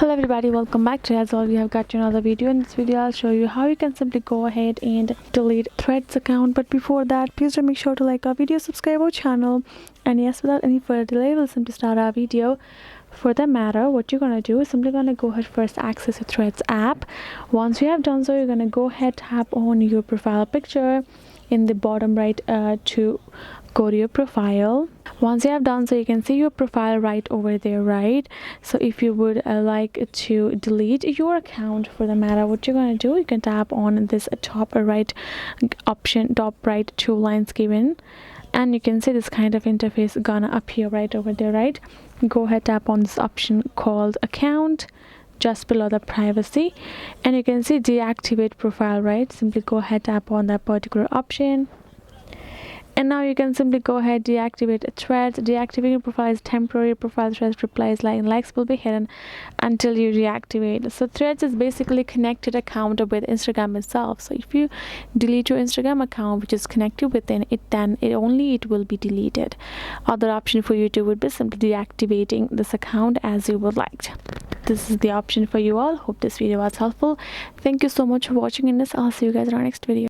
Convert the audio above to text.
Hello everybody, welcome back. To as always, we have got you another video. In this video I'll show you how you can simply go ahead and delete Threads account. But before that, please do make sure to like our video, subscribe our channel, and yes, without any further delay, we'll simply start our video. For that matter, what you're gonna do is simply gonna go ahead, first access your Threads app. Once you have done so, you're gonna go ahead, tap on your profile picture in the bottom right to go to your profile. Once you have done so, you can see your profile right over there, right? So if you would like to delete your account, for the matter, what you're going to do, you can tap on this top right option, top right two lines given, and you can see this kind of interface gonna appear right over there, right? Go ahead, tap on this option called account just below the privacy, and you can see deactivate profile, right? Simply go ahead, tap on that particular option, and now you can simply go ahead, deactivate Threads. Deactivating profile is temporary. Profile Threads replies and likes will be hidden until you reactivate. So Threads is basically connected account with Instagram itself. So if you delete your Instagram account which is connected within it, then it will be deleted. Other option for you to would be simply deactivating this account as you would like. This is the option for you all. Hope this video was helpful. Thank you so much for watching in this. I'll see you guys in our next video.